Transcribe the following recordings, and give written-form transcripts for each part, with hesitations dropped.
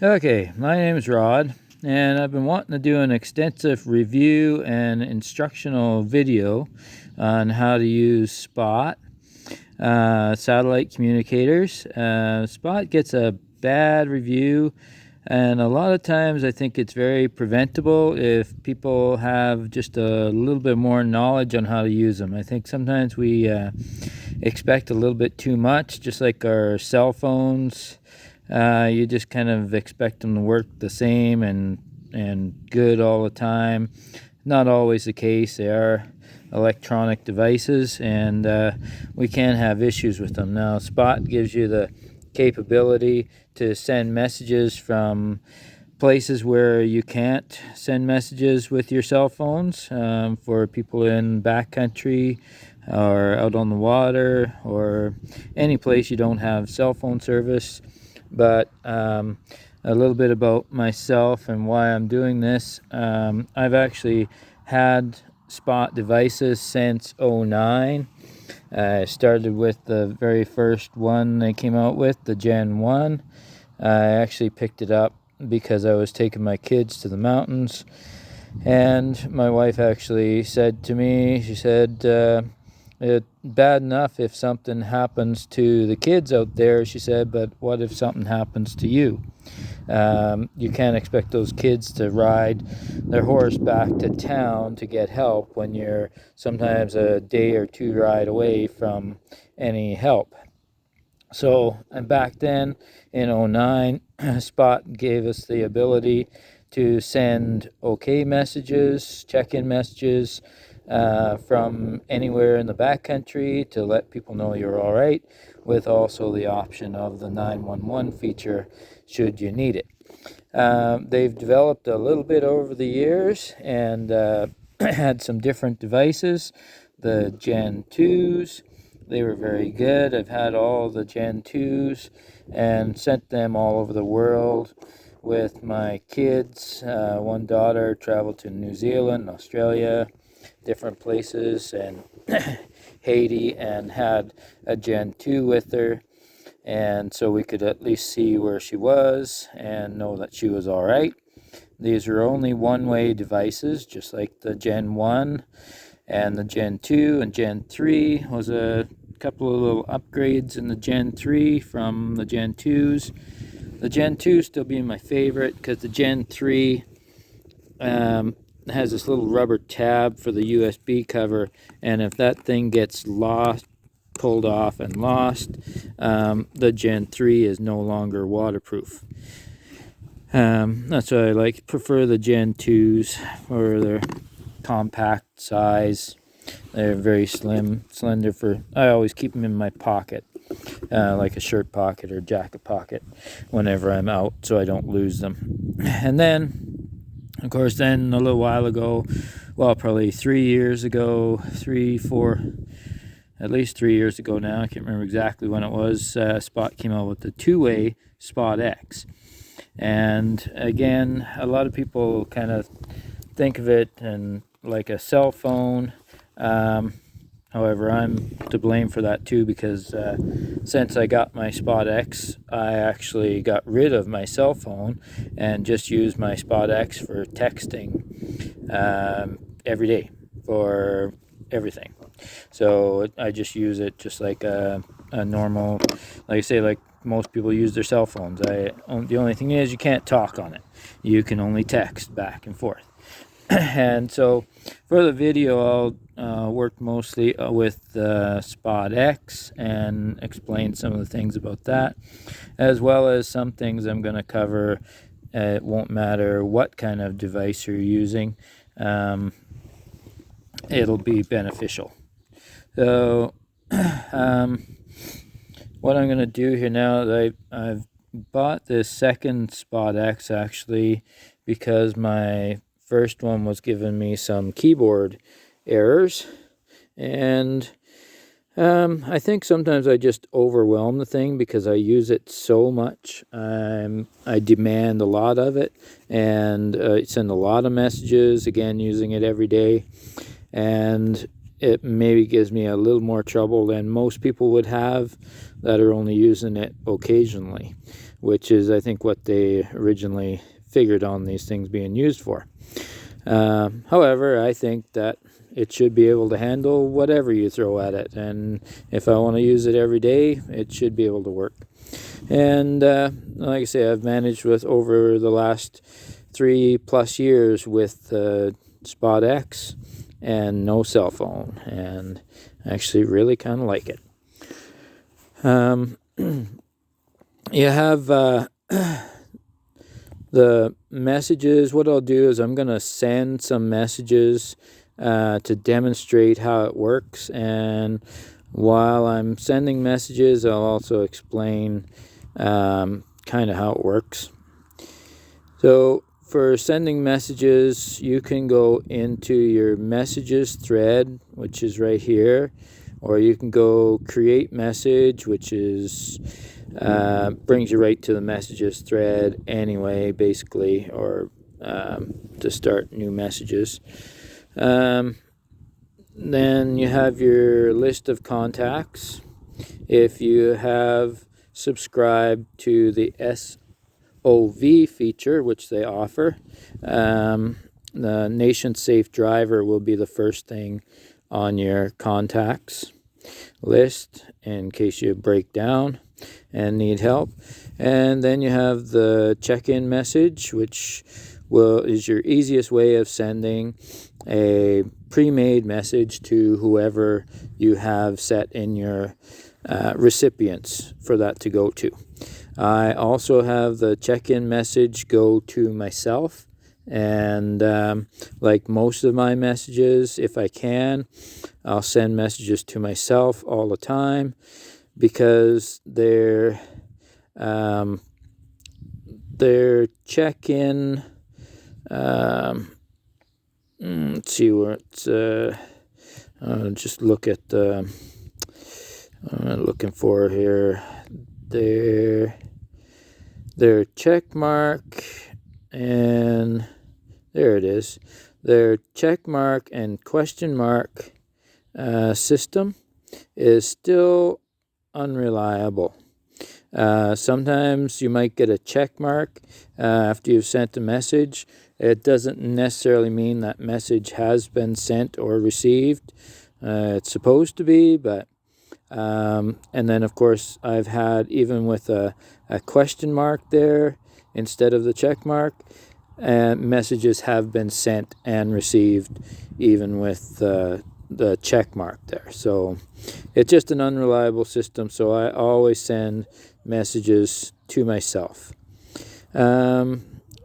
Okay, my name is Rod, and I've been wanting to do an extensive review and instructional video on how to use Spot satellite communicators. Spot gets a bad review, and a lot of times I think it's very preventable if people have just a little bit more knowledge on how to use them. I think sometimes we expect a little bit too much, just like our cell phones. You just kind of expect them to work the same and good all the time. Not always the case. They are electronic devices, and we can have issues with them. Now, Spot gives you the capability to send messages from places where you can't send messages with your cell phones, for people in backcountry or out on the water or any place you don't have cell phone service. But a little bit about myself and why I'm doing this. I've actually had Spot devices since 2009. I started with the very first one they came out with, the Gen 1. I actually picked it up because I was taking my kids to the mountains, and my wife actually said to me, she said, it's bad enough if something happens to the kids out there, she said, but what if something happens to you? You can't expect those kids to ride their horse back to town to get help when you're sometimes a day or two ride away from any help. So, and back then in 2009, Spot gave us the ability to send OK messages, check-in messages, from anywhere in the backcountry to let people know you're all right, with also the option of the 911 feature should you need it. They've developed a little bit over the years and had some different devices. The Gen 2s, they were very good. I've had all the Gen 2s and sent them all over the world with my kids. One daughter traveled to New Zealand, Australia, different places, and Haiti, and had a Gen 2 with her, and so we could at least see where she was and know that she was all right. These are only one-way devices, just like the Gen 1 and the Gen 2, and Gen 3 was a couple of little upgrades in the Gen 3 from the Gen 2s. The Gen 2 still being my favorite because the Gen 3 has this little rubber tab for the USB cover, and if that thing gets pulled off and lost, the Gen 3 is no longer waterproof. That's why I prefer the Gen 2s for their compact size. They're very slender. I always keep them in my pocket, like a shirt pocket or jacket pocket whenever I'm out, so I don't lose them. And then, of course, then a little while ago, well, probably 3 years ago, at least 3 years ago now, I can't remember exactly when it was, Spot came out with the two-way Spot X. And again, a lot of people kind of think of it and like a cell phone. However, I'm to blame for that too, because since I got my Spot X, I actually got rid of my cell phone and just use my Spot X for texting every day for everything. So I just use it just like a normal, like I say, like most people use their cell phones. The only thing is you can't talk on it. You can only text back and forth. And so for the video, I'll work mostly with Spot X and explain some of the things about that, as well as some things I'm going to cover. It won't matter what kind of device you're using. It'll be beneficial. So what I'm going to do here now, I've bought this second Spot X actually because my first one was giving me some keyboard errors, and I think sometimes I just overwhelm the thing because I use it so much. I demand a lot of it, and send a lot of messages, again using it every day, and it maybe gives me a little more trouble than most people would have that are only using it occasionally. which is, I think, what they originally figured on these things being used for. However, I think that it should be able to handle whatever you throw at it, and if I want to use it every day, it should be able to work. And like I say, I've managed with over the last 3+ years with Spot X and no cell phone, and I actually really kind of like it. You have the messages. What I'll do is I'm going to send some messages to demonstrate how it works, and while I'm sending messages, I'll also explain kind of how it works. So for sending messages, you can go into your messages thread, which is right here, or you can go create message, which is brings you right to the messages thread anyway, basically, or to start new messages. Then you have your list of contacts. If you have subscribed to the SOV feature, which they offer, the Nation Safe Driver will be the first thing on your contacts list in case you break down and need help. And then you have the check-in message, which is your easiest way of sending a pre-made message to whoever you have set in your recipients for that to go to. I also have the check-in message go to myself, and like most of my messages, if I can, I'll send messages to myself all the time, because their check-in, let's see where it's, just look at the, looking for here, their check mark, and there it is. Their check mark and question mark system is still unreliable. Sometimes you might get a check mark after you've sent a message. It doesn't necessarily mean that message has been sent or received. It's supposed to be, but and then of course I've had, even with a question mark there instead of the check mark, messages have been sent and received even with the check mark there. So it's just an unreliable system, so I always send messages to myself.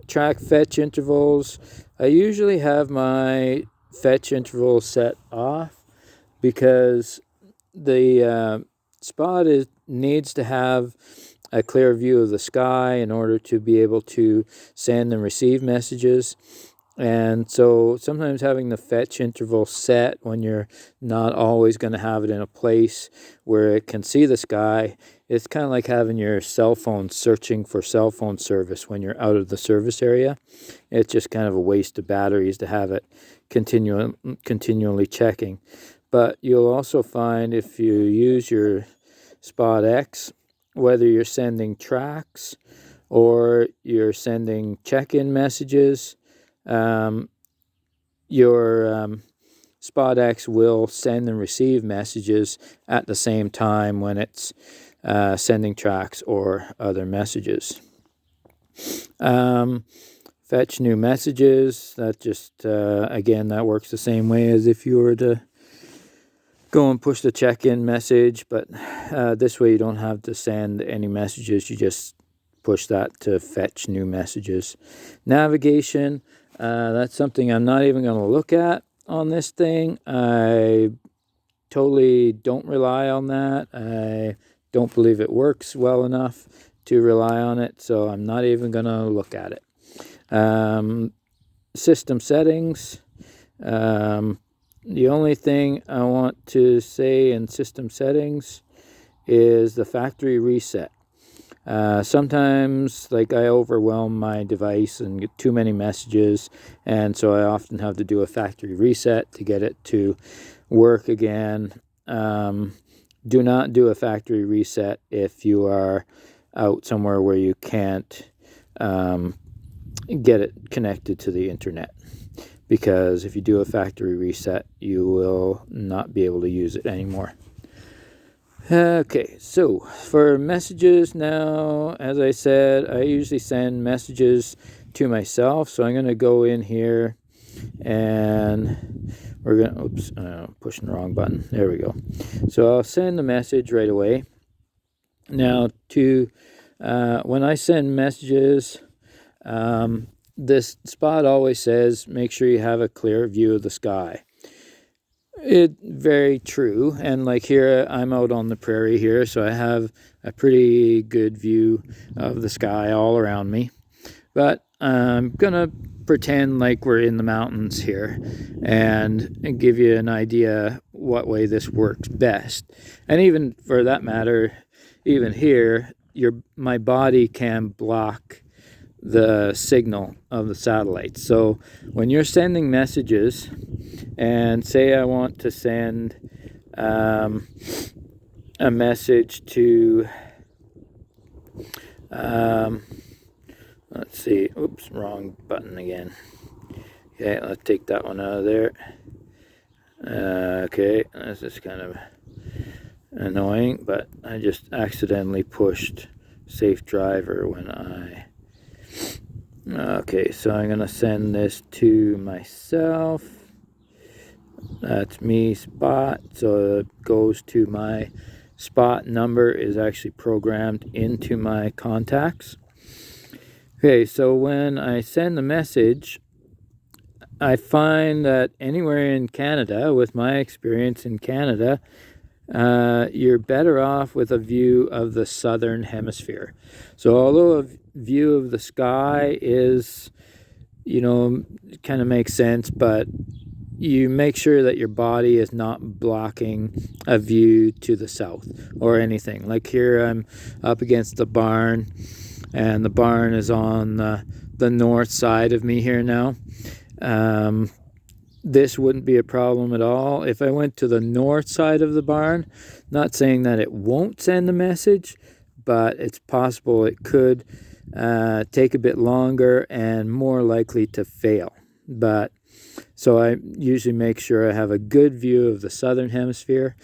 Track fetch intervals. I usually have my fetch interval set off, because the Spot needs to have a clear view of the sky in order to be able to send and receive messages. And so sometimes having the fetch interval set when you're not always going to have it in a place where it can see the sky, it's kind of like having your cell phone searching for cell phone service when you're out of the service area. It's just kind of a waste of batteries to have it continually checking. But you'll also find, if you use your Spot X, whether you're sending tracks or you're sending check-in messages, your Spot X will send and receive messages at the same time when it's sending tracks or other messages. Fetch new messages. That just, again, that works the same way as if you were to go and push the check-in message, but this way you don't have to send any messages. You just push that to fetch new messages. Navigation, that's something I'm not even going to look at on this thing. I totally don't rely on that. I don't believe it works well enough to rely on it, so I'm not even going to look at it. System settings. The only thing I want to say in system settings is the factory reset. Sometimes, like, I overwhelm my device and get too many messages, and so I often have to do a factory reset to get it to work again. Do not do a factory reset if you are out somewhere where you can't get it connected to the internet, because if you do a factory reset, you will not be able to use it anymore. Okay, so for messages now, as I said, I usually send messages to myself. So I'm going to go in here and we're going to, oops, pushing the wrong button. There we go. So I'll send the message right away. Now when I send messages, this spot always says, make sure you have a clear view of the sky. It's very true. And like here, I'm out on the prairie here, so I have a pretty good view of the sky all around me. But I'm gonna pretend like we're in the mountains here and give you an idea what way this works best. And even for that matter, even here, my body can block the signal of the satellite. So when you're sending messages, and say I want to send a message to let's see, oops, wrong button again. Okay, let's take that one out of there. Okay, this is kind of annoying, but I just accidentally pushed safe driver when I... Okay, so I'm gonna send this to myself. That's me, Spot. So it goes to my Spot number, is actually programmed into my contacts. Okay, so when I send the message, I find that anywhere in Canada, with my experience in Canada, you're better off with a view of the southern hemisphere. So although a view of the sky is, kind of makes sense, but you make sure that your body is not blocking a view to the south or anything. Like here, I'm up against the barn, and the barn is on the north side of me here now. This wouldn't be a problem at all. If I went to the north side of the barn, not saying that it won't send the message, but it's possible it could take a bit longer and more likely to fail. But so I usually make sure I have a good view of the southern hemisphere.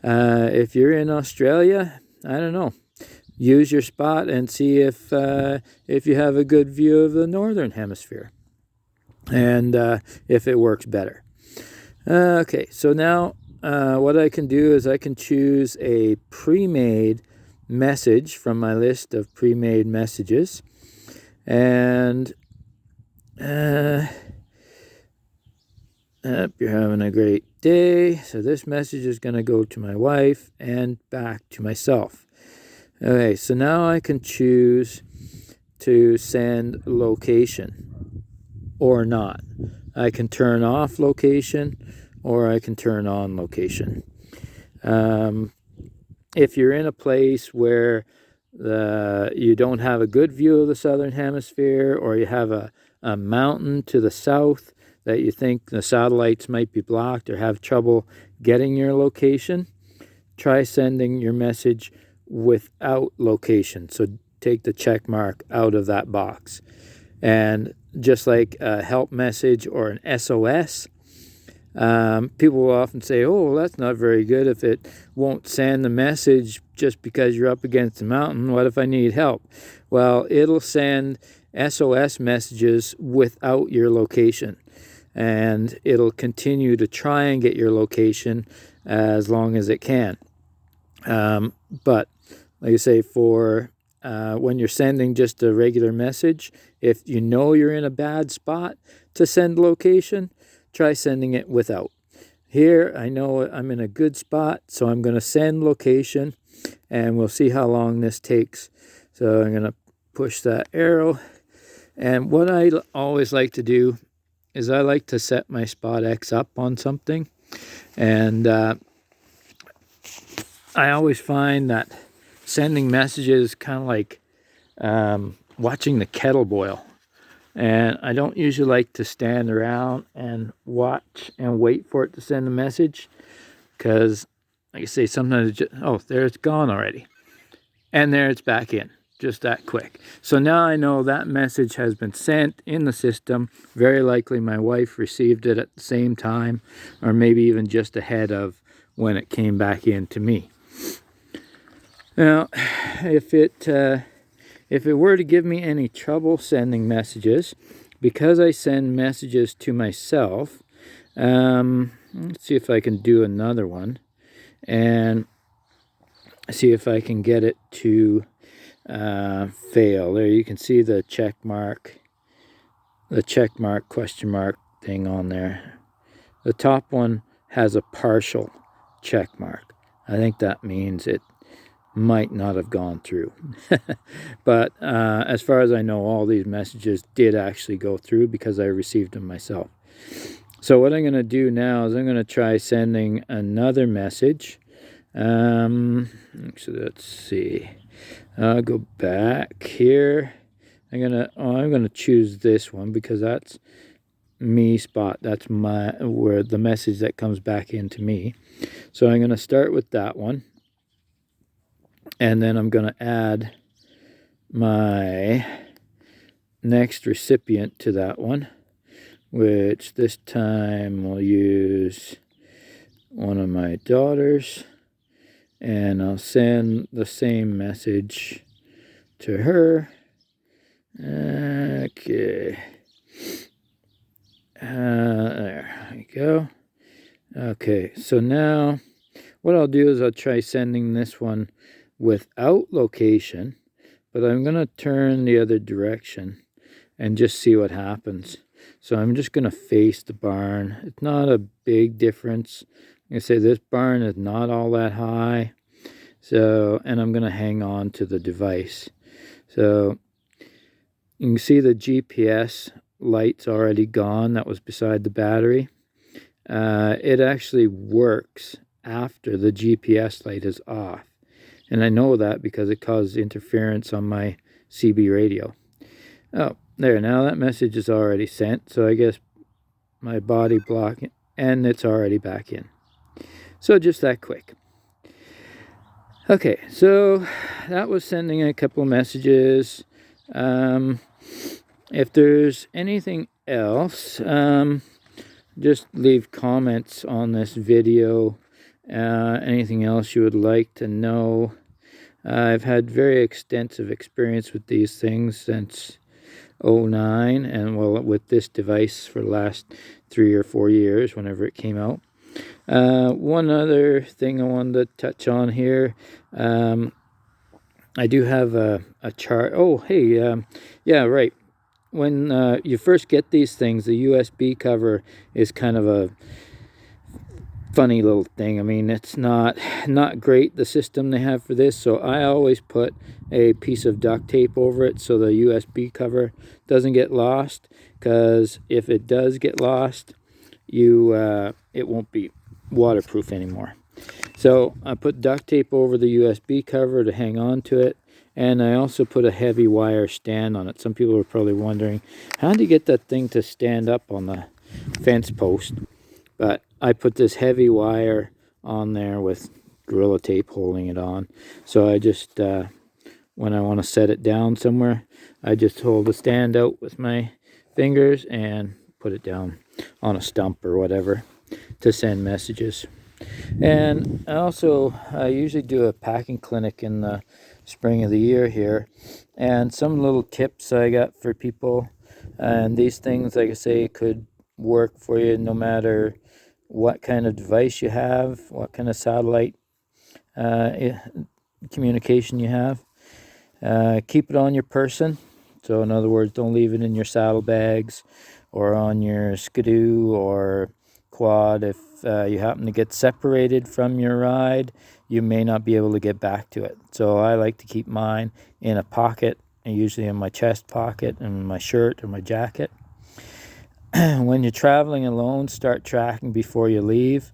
If you're in Australia, I don't know, use your Spot and see if you have a good view of the northern hemisphere, and if it works better. Okay, so now what I can do is I can choose a pre-made message from my list of pre-made messages, and hope you're having a great day. So this message is going to go to my wife and back to myself. Okay, so now I can choose to send location or not. I can turn off location or I can turn on location. If you're in a place where you don't have a good view of the southern hemisphere, or you have a mountain to the south that you think the satellites might be blocked or have trouble getting your location, try sending your message without location. So take the check mark out of that box. And just like a help message or an SOS, people will often say, oh, that's not very good if it won't send the message just because you're up against the mountain. What if I need help? Well, it'll send SOS messages without your location, and it'll continue to try and get your location as long as it can. But like I say, for when you're sending just a regular message, if you know you're in a bad spot to send location, try sending it without. Here, I know I'm in a good spot, so I'm going to send location, and we'll see how long this takes. So I'm going to push that arrow. And what I always like to do is I like to set my Spot X up on something. And I always find that sending messages kind of like watching the kettle boil. And I don't usually like to stand around and watch and wait for it to send a message, because, like I say, sometimes oh, there it's gone already. And there it's back in. Just that quick. So now I know that message has been sent in the system. Very likely my wife received it at the same time, or maybe even just ahead of when it came back in to me. Now, if it were to give me any trouble sending messages, because I send messages to myself, let's see if I can do another one and see if I can get it to fail. There you can see the check mark question mark thing on there. The top one has a partial check mark. I think that means it might not have gone through. But as far as I know, all these messages did actually go through because I received them myself. So what I'm going to do now is I'm going to try sending another message. So let's see. I'll go back here. I'm gonna choose this one because that's me spot. That's where the message that comes back into me. So I'm gonna start with that one, and then I'm gonna add my next recipient to that one, which this time we'll use one of my daughters. And I'll send the same message to her. Okay. There we go. Okay, so now what I'll do is I'll try sending this one without location, but I'm going to turn the other direction and just see what happens. So I'm just going to face the barn. It's not a big difference. I say this barn is not all that high, so, and I'm going to hang on to the device. So you can see the GPS light's already gone. That was beside the battery. It actually works after the GPS light is off, and I know that because it caused interference on my CB radio. Oh, there, now that message is already sent, so I guess my body blocking, and it's already back in. So just that quick. Okay, so that was sending a couple of messages. If there's anything else, just leave comments on this video. Anything else you would like to know. I've had very extensive experience with these things since 2009, and well, with this device for the last 3 or 4 years, whenever it came out. One other thing I wanted to touch on here, I do have a chart. Oh, hey, yeah, right. When you first get these things, the USB cover is kind of a funny little thing. I mean, it's not great, the system they have for this, so I always put a piece of duct tape over it so the USB cover doesn't get lost, because if it does get lost, it won't be waterproof anymore. So I put duct tape over the USB cover to hang on to it, and I also put a heavy wire stand on it. Some people are probably wondering, how do you get that thing to stand up on the fence post? But I put this heavy wire on there with Gorilla Tape holding it on. So I just, when I want to set it down somewhere, I just hold the stand out with my fingers and put it down on a stump or whatever to send messages. And I usually do a packing clinic in the spring of the year here, and some little tips I got for people. And these things, like I say, could work for you no matter what kind of device you have, what kind of satellite communication you have. Keep it on your person. So in other words, don't leave it in your saddlebags or on your skidoo or quad. If you happen to get separated from your ride, you may not be able to get back to it. So I like to keep mine in a pocket, usually in my chest pocket and my shirt or my jacket. When you're traveling alone, start tracking before you leave.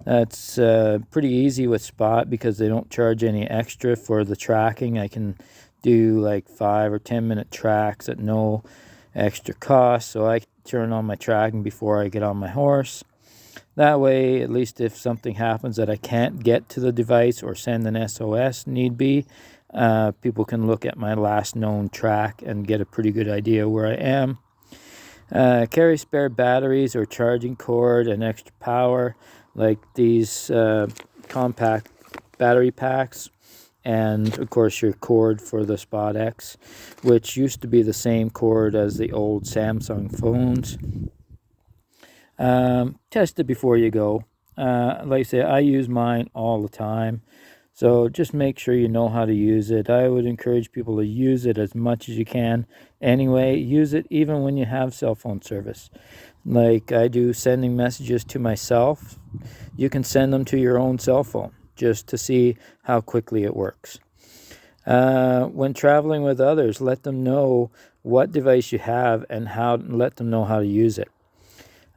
That's pretty easy with Spot because they don't charge any extra for the tracking. I can do like 5 or 10 minute tracks at no extra cost, so I turn on my tracking before I get on my horse. That way, at least if something happens that I can't get to the device or send an SOS need be, People can look at my last known track and get a pretty good idea where I am. Carry spare batteries or charging cord and extra power, like these compact battery packs, and of course your cord for the Spot X, which used to be the same cord as the old Samsung phones. Test it before you go. Like I say, I use mine all the time, so just make sure you know how to use it. I would encourage people to use it as much as you can. Anyway, use it even when you have cell phone service. Like I do sending messages to myself, you can send them to your own cell phone just to see how quickly it works. When traveling with others, let them know what device you have and let them know how to use it.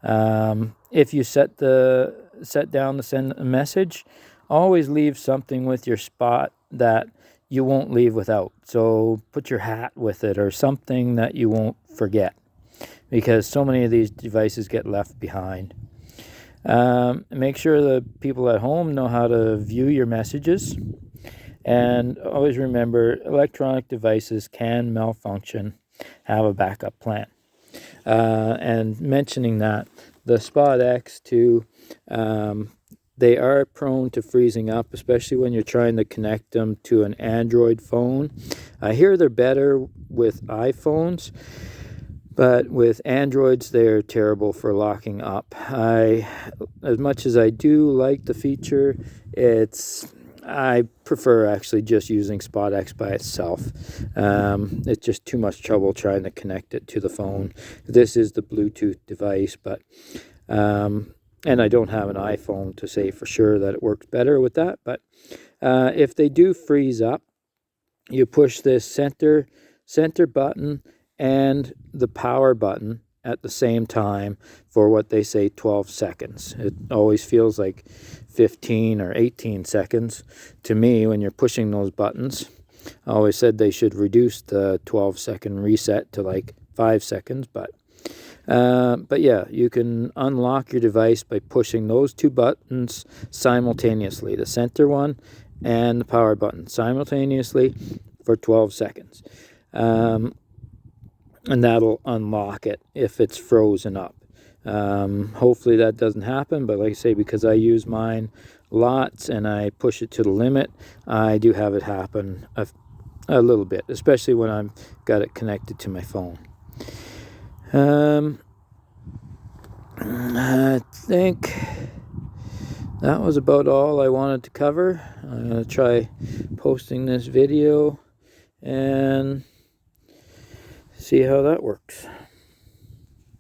If you set down to send a message, always leave something with your Spot that you won't leave without. So put your hat with it or something that you won't forget, because so many of these devices get left behind. Make sure the people at home know how to view your messages. And always remember, electronic devices can malfunction. Have a backup plan. And mentioning that, the Spot X2, they are prone to freezing up, especially when you're trying to connect them to an Android phone. I hear they're better with iPhones, but with Androids, they're terrible for locking up. As much as I do like the feature, I prefer actually just using Spot X by itself. It's just too much trouble trying to connect it to the phone. This is the Bluetooth device, but and I don't have an iPhone to say for sure that it works better with that. But if they do freeze up, you push this center button and the power button at the same time for what they say 12 seconds. It always feels like 15 or 18 seconds to me when you're pushing those buttons. I always said they should reduce the 12-second reset to like 5 seconds, but yeah, you can unlock your device by pushing those two buttons simultaneously, the center one and the power button simultaneously for 12 seconds. And that'll unlock it if it's frozen up. Hopefully that doesn't happen, but like I say, because I use mine lots and I push it to the limit, I do have it happen a little bit, especially when I've got it connected to my phone. I think that was about all I wanted to cover. I'm going to try posting this video and see how that works.